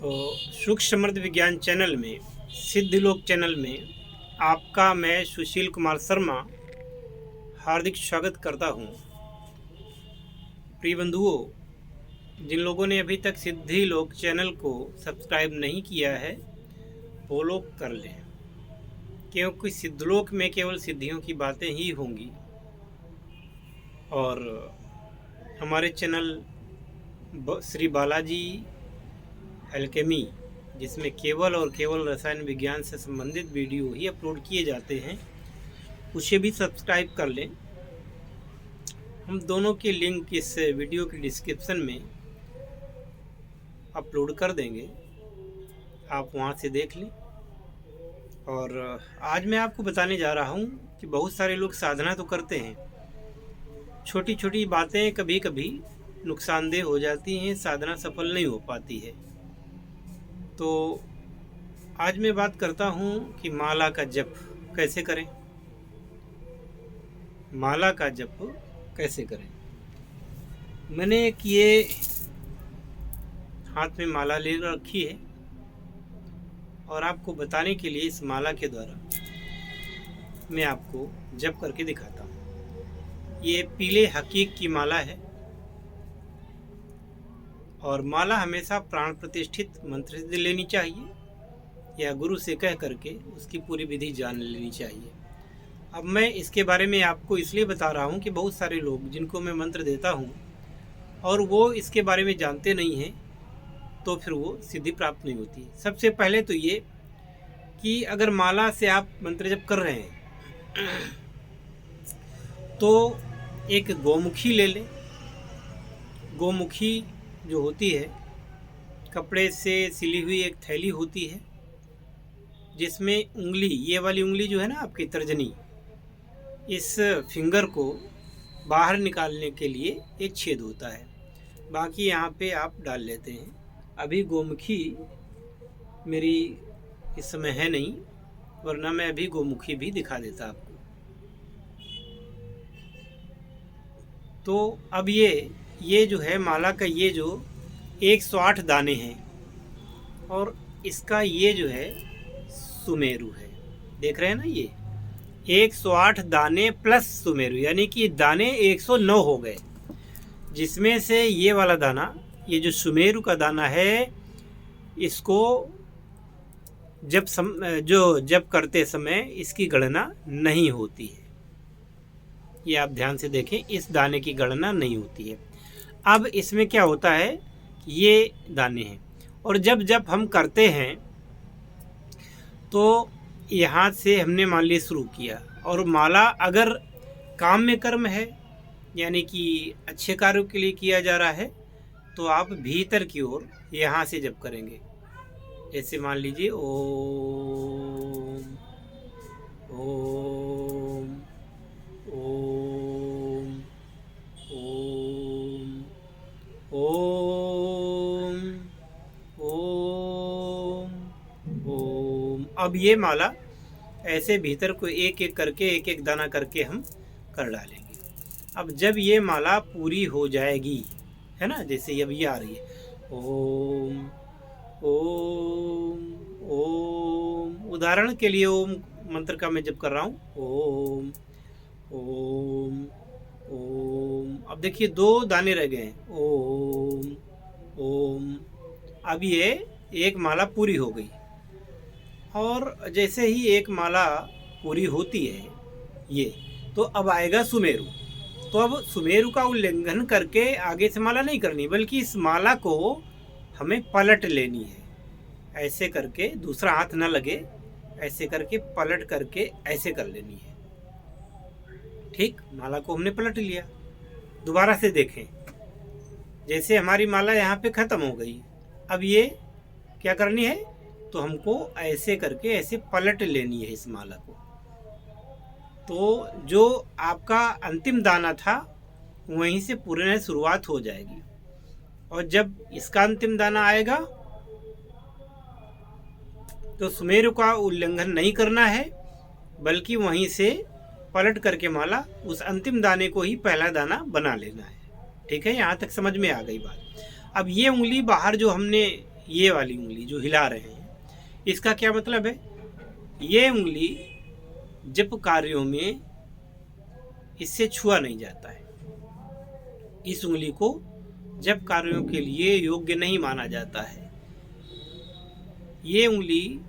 तो सुख समृद्ध विज्ञान चैनल में, सिद्धिलोक चैनल में आपका मैं सुशील कुमार शर्मा हार्दिक स्वागत करता हूं। प्रिय बंधुओं, जिन लोगों ने अभी तक सिद्धिलोक चैनल को सब्सक्राइब नहीं किया है वो लोग कर लें, क्योंकि सिद्धलोक में केवल सिद्धियों की बातें ही होंगी। और हमारे चैनल श्री बालाजी एल्केमी, जिसमें केवल और केवल रसायन विज्ञान से संबंधित वीडियो ही अपलोड किए जाते हैं, उसे भी सब्सक्राइब कर लें। हम दोनों के लिंक इस वीडियो की डिस्क्रिप्शन में अपलोड कर देंगे, आप वहां से देख लें। और आज मैं आपको बताने जा रहा हूं कि बहुत सारे लोग साधना तो करते हैं, छोटी छोटी बातें कभी कभी नुकसानदेह हो जाती हैं, साधना सफल नहीं हो पाती है। तो आज मैं बात करता हूं कि माला का जप कैसे करें। माला का जप कैसे करें। मैंने एक ये हाथ में माला ले रखी है और आपको बताने के लिए इस माला के द्वारा मैं आपको जप करके दिखाता हूँ। ये पीले हकीक की माला है और माला हमेशा प्राण प्रतिष्ठित मंत्र से लेनी चाहिए या गुरु से कह करके उसकी पूरी विधि जान लेनी चाहिए। अब मैं इसके बारे में आपको इसलिए बता रहा हूँ कि बहुत सारे लोग जिनको मैं मंत्र देता हूँ और वो इसके बारे में जानते नहीं हैं, तो फिर वो सिद्धि प्राप्त नहीं होती। सबसे पहले तो ये कि अगर माला से आप मंत्र जप कर रहे हैं तो एक गौमुखी ले लें। गौमुखी जो होती है, कपड़े से सिली हुई एक थैली होती है जिसमें उंगली, ये वाली उंगली जो है ना आपकी तर्जनी, इस फिंगर को बाहर निकालने के लिए एक छेद होता है, बाकी यहाँ पे आप डाल लेते हैं। अभी गोमुखी मेरी इस समय है नहीं, वरना मैं अभी गोमुखी भी दिखा देता आपको। तो अब ये जो है माला का, ये जो 108 दाने हैं और इसका ये जो है सुमेरु है, देख रहे हैं ना, ये 108 दाने प्लस सुमेरु, यानी कि दाने 109 हो गए, जिसमें से ये वाला दाना, ये जो सुमेरु का दाना है, इसको जब करते समय इसकी गणना नहीं होती है। ये आप ध्यान से देखें, इस दाने की गणना नहीं होती है। अब इसमें क्या होता है, ये दाने हैं और जब हम करते हैं तो यहाँ से हमने मान लिया शुरू किया, और माला अगर काम में कर्म है यानी कि अच्छे कार्यों के लिए किया जा रहा है, तो आप भीतर की ओर यहाँ से जप करेंगे। जैसे मान लीजिए ओम ओम ओम ओम ओम ओम ओम। अब ये माला ऐसे भीतर को एक एक करके, एक एक दाना करके हम कर डालेंगे। अब जब ये माला पूरी हो जाएगी, है ना, जैसे अब ये आ रही है ओम ओम ओम, उदाहरण के लिए ओम मंत्र का मैं जप कर रहा हूँ, ओम ओम ओम। अब देखिए 2 दाने रह गए हैं, ओम ओम। अब ये एक माला पूरी हो गई, और जैसे ही एक माला पूरी होती है ये, तो अब आएगा सुमेरु। तो अब सुमेरु का उल्लंघन करके आगे से माला नहीं करनी, बल्कि इस माला को हमें पलट लेनी है। ऐसे करके, दूसरा हाथ ना लगे, ऐसे करके पलट करके ऐसे कर लेनी है। ठीक, माला को हमने पलट लिया। दोबारा से देखें, जैसे हमारी माला यहाँ पे खत्म हो गई, अब ये क्या करनी है, तो हमको ऐसे करके ऐसे पलट लेनी है इस माला को। तो जो आपका अंतिम दाना था वहीं से पूरे शुरुआत हो जाएगी, और जब इसका अंतिम दाना आएगा तो सुमेरु का उल्लंघन नहीं करना है, बल्कि वहीं से पलट करके माला उस अंतिम दाने को ही पहला दाना बना लेना है। ठीक है, यहाँ तक समझ में आ गई बात। अब ये उंगली बाहर जो हमने ये वाली उंगली जो हिला रहे हैं, इसका क्या मतलब है? ये उंगली जप कार्यों में इससे छुआ नहीं जाता है। इस उंगली को जप कार्यों के लिए योग्य नहीं माना जाता है। ये उंगली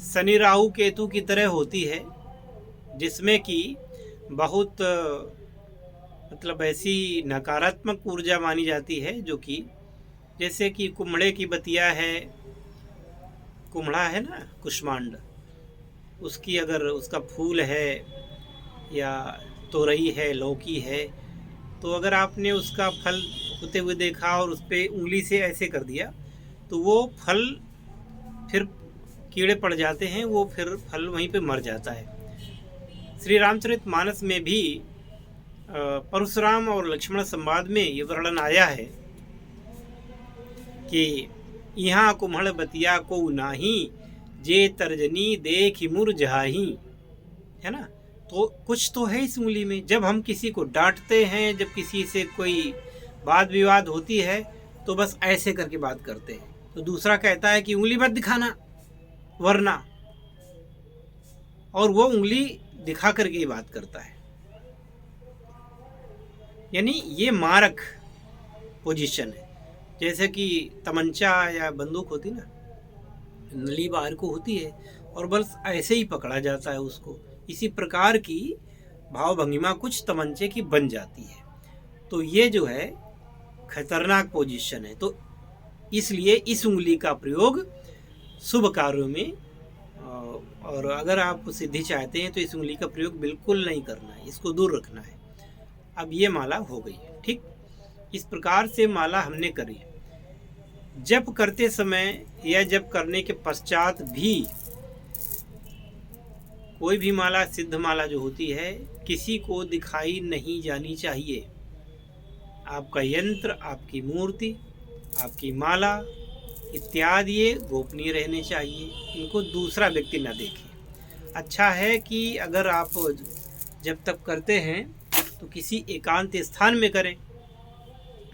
शनि राहु केतु की तरह होती है, जिसमें कि बहुत मतलब ऐसी नकारात्मक ऊर्जा मानी जाती है, जो कि जैसे कि कुम्हड़े की बतिया है, कुम्हड़ा है ना, कुष्मांड, उसकी अगर उसका फूल है या तोरई है, लौकी है, तो अगर आपने उसका फल होते हुए देखा और उस पर उंगली से ऐसे कर दिया तो वो फल फिर कीड़े पड़ जाते हैं, वो फिर फल वहीं पे मर जाता है। श्री रामचरितमानस में भी परशुराम और लक्ष्मण संवाद में ये वर्णन आया है कि यहाँ कुम्हड़ बतिया को नाही, जे तर्जनी देख मुरझाही, है ना। तो कुछ तो है इस उंगली में। जब हम किसी को डांटते हैं, जब किसी से कोई वाद विवाद होती है, तो बस ऐसे करके बात करते हैं, तो दूसरा कहता है कि उंगली मत दिखाना वरना, और वो उंगली दिखा करके ही बात करता है। यानी ये मारक पोजीशन है। जैसे कि तमंचा या बंदूक होती ना, नली बाहर को होती है और बस ऐसे ही पकड़ा जाता है उसको, इसी प्रकार की भाव भंगिमा कुछ तमंचे की बन जाती है। तो ये जो है खतरनाक पोजीशन है। तो इसलिए इस उंगली का प्रयोग शुभ कार्यों में, और अगर आप सिद्धि चाहते हैं तो इस उंगली का प्रयोग बिल्कुल नहीं करना है, इसको दूर रखना है। अब ये माला हो गई है, ठीक। इस प्रकार से माला हमने करी। जप करते समय या जप करने के पश्चात भी कोई भी माला, सिद्ध माला जो होती है, किसी को दिखाई नहीं जानी चाहिए। आपका यंत्र, आपकी मूर्ति, आपकी माला इत्यादि ये गोपनीय रहने चाहिए, इनको दूसरा व्यक्ति न देखे। अच्छा है कि अगर आप जब तक करते हैं तो किसी एकांत स्थान में करें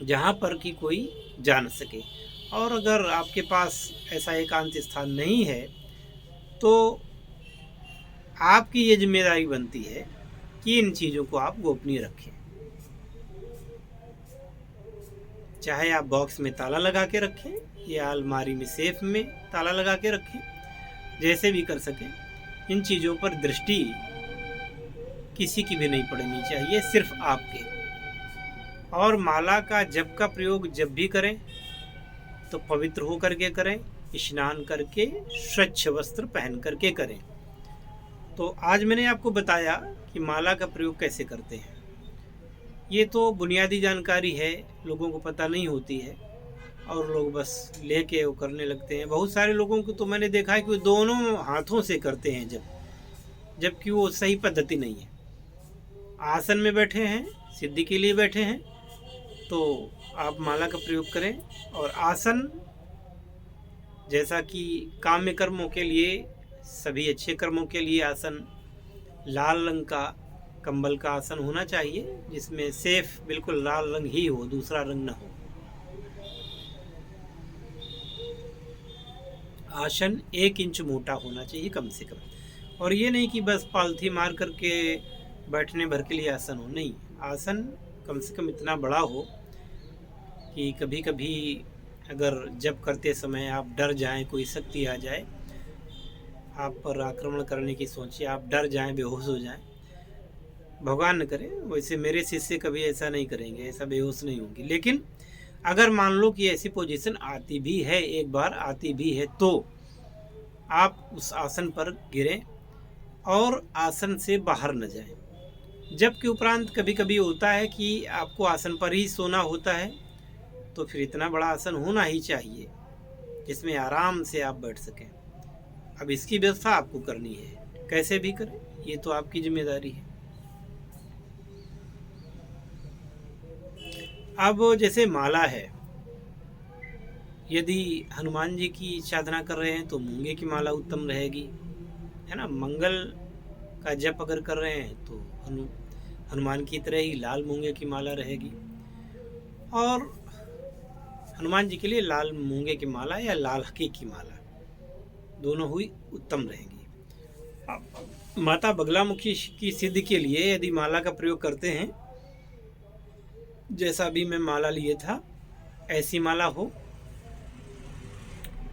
जहाँ पर कि कोई जान सके, और अगर आपके पास ऐसा एकांत स्थान नहीं है तो आपकी ये जिम्मेदारी बनती है कि इन चीज़ों को आप गोपनीय रखें। चाहे आप बॉक्स में ताला लगा के रखें या अलमारी में सेफ में ताला लगा के रखें, जैसे भी कर सकें। इन चीज़ों पर दृष्टि किसी की भी नहीं पड़नी चाहिए, सिर्फ आपके। और माला का जप का प्रयोग जब भी करें तो पवित्र हो करके करें, स्नान करके, स्वच्छ वस्त्र पहन करके करें। तो आज मैंने आपको बताया कि माला का प्रयोग कैसे करते हैं। ये तो बुनियादी जानकारी है, लोगों को पता नहीं होती है और लोग बस लेके वो करने लगते हैं। बहुत सारे लोगों को तो मैंने देखा है कि वो दोनों हाथों से करते हैं जबकि वो सही पद्धति नहीं है। आसन में बैठे हैं, सिद्धि के लिए बैठे हैं, तो आप माला का प्रयोग करें। और आसन, जैसा कि काम्य कर्मों के लिए, सभी अच्छे कर्मों के लिए आसन लाल रंग का कंबल का आसन होना चाहिए, जिसमें सेफ बिल्कुल लाल रंग ही हो, दूसरा रंग ना हो। आसन 1 इंच मोटा होना चाहिए कम से कम, और ये नहीं कि बस पालथी मार करके बैठने भर के लिए आसन हो, नहीं। आसन कम से कम इतना बड़ा हो कि कभी कभी अगर जप करते समय आप डर जाएं, कोई शक्ति आ जाए, आप पर आक्रमण करने की सोचिए, आप डर जाएं, बेहोश हो जाएं, भगवान न करे। वैसे मेरे शिष्य कभी ऐसा नहीं करेंगे, ऐसा बेहोश नहीं होंगे। लेकिन अगर मान लो कि ऐसी पोजीशन आती भी है, एक बार आती भी है, तो आप उस आसन पर गिरें और आसन से बाहर न जाएं। जबकि उपरांत कभी कभी होता है कि आपको आसन पर ही सोना होता है, तो फिर इतना बड़ा आसन होना ही चाहिए जिसमें आराम से आप बैठ सकें। अब इसकी व्यवस्था आपको करनी है, कैसे भी करें, ये तो आपकी जिम्मेदारी है। अब जैसे माला है, यदि हनुमान जी की साधना कर रहे हैं तो मूंगे की माला उत्तम रहेगी, है ना। मंगल का जप अगर कर रहे हैं तो हनुमान की तरह ही लाल मूंगे की माला रहेगी। और हनुमान जी के लिए लाल मूंगे की माला या लाल हकी की माला दोनों हुई उत्तम रहेंगी। माता बगलामुखी की सिद्धि के लिए यदि माला का प्रयोग करते हैं, जैसा अभी मैं माला लिए था, ऐसी माला हो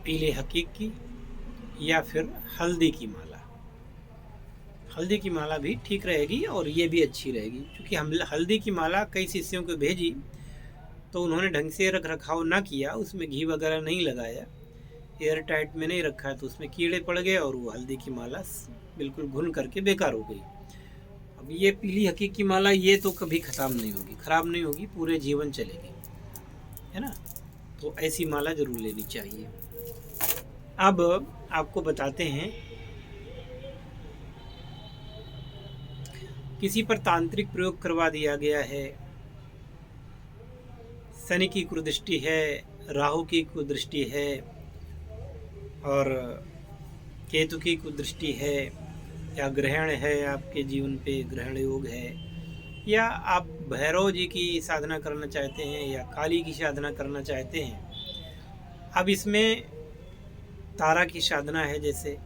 पीले हकीक की या फिर हल्दी की माला। हल्दी की माला भी ठीक रहेगी और ये भी अच्छी रहेगी, क्योंकि हम हल्दी की माला कई शिष्यों को भेजी तो उन्होंने ढंग से रख रखाव ना किया, उसमें घी वगैरह नहीं लगाया, एयर टाइट में नहीं रखा है, तो उसमें कीड़े पड़ गए और वो हल्दी की माला बिल्कुल घुन करके बेकार हो गई। अब ये पीली हकीक की माला ये तो कभी ख़राब नहीं होगी, ख़राब नहीं होगी, पूरे जीवन चलेगी, है ना। तो ऐसी माला ज़रूर लेनी चाहिए। अब आपको बताते हैं, किसी पर तांत्रिक प्रयोग करवा दिया गया है, शनि की कुदृष्टि है, राहु की कुदृष्टि है और केतु की कुदृष्टि है, या ग्रहण है, आपके जीवन पे ग्रहण योग है, या आप भैरव जी की साधना करना चाहते हैं या काली की साधना करना चाहते हैं। अब इसमें तारा की साधना है जैसे,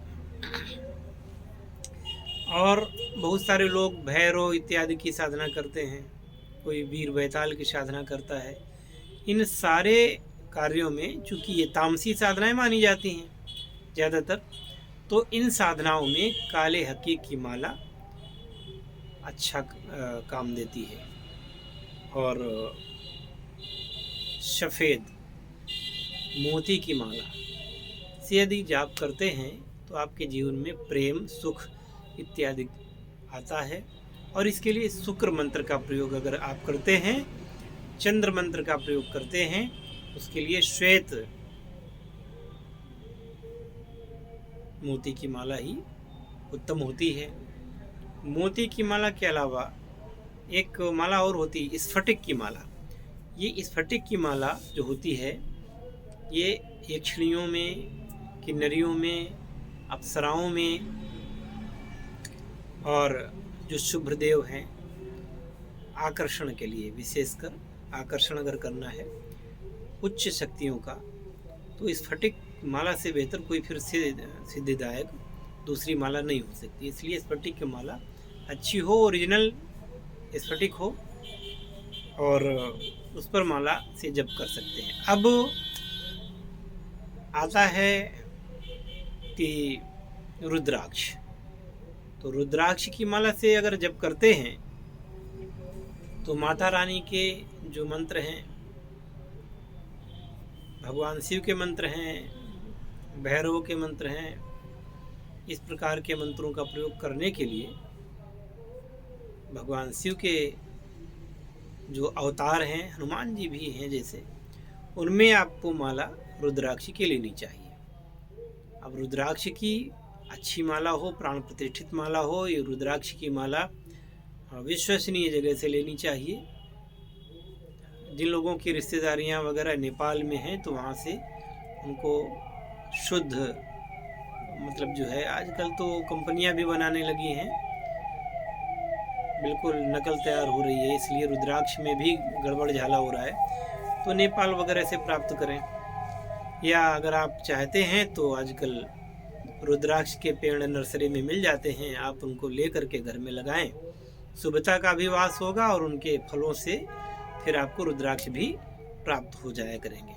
और बहुत सारे लोग भैरव इत्यादि की साधना करते हैं, कोई वीर बैताल की साधना करता है। इन सारे कार्यों में चूँकि ये तामसी साधनाएं मानी जाती हैं ज़्यादातर, तो इन साधनाओं में काले हकीक की माला अच्छा काम देती है, और सफ़ेद मोती की माला से यदि जाप करते हैं तो आपके जीवन में प्रेम, सुख इत्यादि आता है। और इसके लिए शुक्र मंत्र का प्रयोग अगर आप करते हैं, चंद्र मंत्र का प्रयोग करते हैं, उसके लिए श्वेत मोती की माला ही उत्तम होती है। मोती की माला के अलावा एक माला और होती है, स्फटिक की माला। ये स्फटिक की माला जो होती है, ये यक्षिणियों में, किन्नरियों में, अप्सराओं में, और जो शुभ्रदेव हैं, आकर्षण के लिए, विशेषकर आकर्षण अगर करना है उच्च शक्तियों का, तो स्फटिक माला से बेहतर कोई फिर सिद्धिदायक दूसरी माला नहीं हो सकती। इसलिए स्फटिक की माला अच्छी हो, ओरिजिनल स्फटिक हो, और उस पर माला से जप कर सकते हैं। अब आता है कि रुद्राक्ष, तो रुद्राक्ष की माला से अगर जप करते हैं तो माता रानी के जो मंत्र हैं, भगवान शिव के मंत्र हैं, भैरव के मंत्र हैं, इस प्रकार के मंत्रों का प्रयोग करने के लिए भगवान शिव के जो अवतार हैं, हनुमान जी भी हैं जैसे, उनमें आपको माला रुद्राक्ष की लेनी चाहिए। अब रुद्राक्ष की अच्छी माला हो, प्राण प्रतिष्ठित माला हो, ये रुद्राक्ष की माला विश्वसनीय जगह से लेनी चाहिए। जिन लोगों की रिश्तेदारियां वगैरह नेपाल में हैं तो वहाँ से उनको शुद्ध, मतलब जो है, आजकल तो कंपनियां भी बनाने लगी हैं, बिल्कुल नकल तैयार हो रही है, इसलिए रुद्राक्ष में भी गड़बड़ झाला हो रहा है, तो नेपाल वगैरह से प्राप्त करें। या अगर आप चाहते हैं तो आजकल रुद्राक्ष के पेड़ नर्सरी में मिल जाते हैं, आप उनको ले करके घर में लगाएं, शुभता का भी वास होगा और उनके फलों से फिर आपको रुद्राक्ष भी प्राप्त हो जाया करेंगे।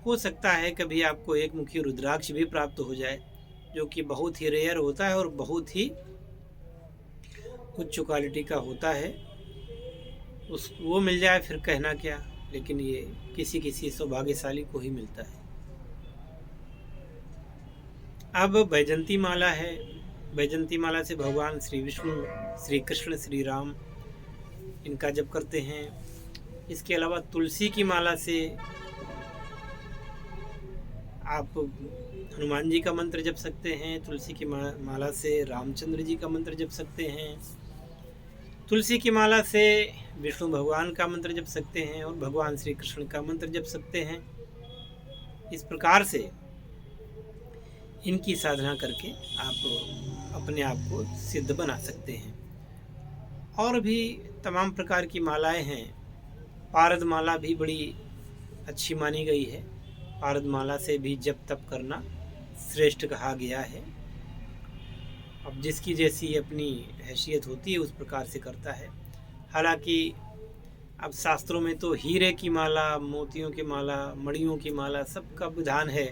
हो सकता है कभी आपको एक मुखी रुद्राक्ष भी प्राप्त हो जाए, जो कि बहुत ही रेयर होता है और बहुत ही उच्च क्वालिटी का होता है, वो मिल जाए फिर कहना क्या, लेकिन ये किसी किसी सौभाग्यशाली को ही मिलता है। अब बैजंती माला है, बैजंती माला से भगवान श्री विष्णु, श्री कृष्ण, श्री राम इनका जप करते हैं। इसके अलावा तुलसी की माला से आप हनुमान जी का मंत्र जप सकते हैं, तुलसी की माला से रामचंद्र जी का मंत्र जप सकते हैं, तुलसी की माला से विष्णु भगवान का मंत्र जप सकते हैं और भगवान श्री कृष्ण का मंत्र जप सकते हैं। इस प्रकार से इनकी साधना करके आप अपने आप को सिद्ध बना सकते हैं। और भी तमाम प्रकार की मालाएं हैं, पारद माला भी बड़ी अच्छी मानी गई है। पारदमाला से भी जप तप करना श्रेष्ठ कहा गया है। अब जिसकी जैसी अपनी हैसियत होती है उस प्रकार से करता है। हालांकि अब शास्त्रों में तो हीरे की माला, मोतियों की माला, मणियों की माला सबका विधान है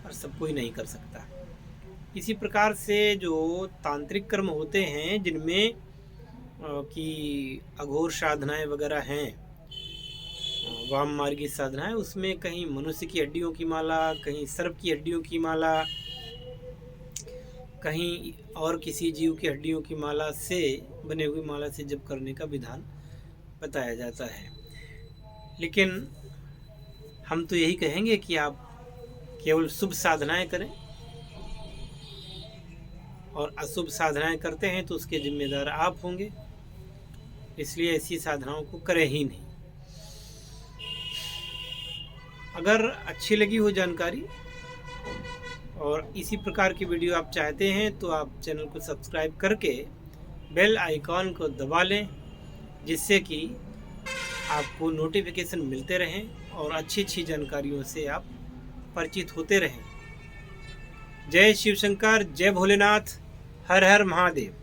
और सब कोई नहीं कर सकता। इसी प्रकार से जो तांत्रिक कर्म होते हैं जिनमें कि अघोर साधनाएं वगैरह हैं, वाम मार्गी साधनाएं, उसमें कहीं मनुष्य की हड्डियों की माला, कहीं सर्प की हड्डियों की माला, कहीं और किसी जीव की हड्डियों की माला से बने हुई माला से जप करने का विधान बताया जाता है। लेकिन हम तो यही कहेंगे कि आप केवल शुभ साधनाएं करें, और अशुभ साधनाएं करते हैं तो उसके जिम्मेदार आप होंगे। इसलिए ऐसी साधनाओं को करें ही नहीं। अगर अच्छी लगी हो जानकारी और इसी प्रकार की वीडियो आप चाहते हैं तो आप चैनल को सब्सक्राइब करके बेल आइकॉन को दबा लें, जिससे कि आपको नोटिफिकेशन मिलते रहें और अच्छी अच्छी जानकारियों से आप परिचित होते रहें। जय शिव शंकर, जय भोलेनाथ, हर हर महादेव।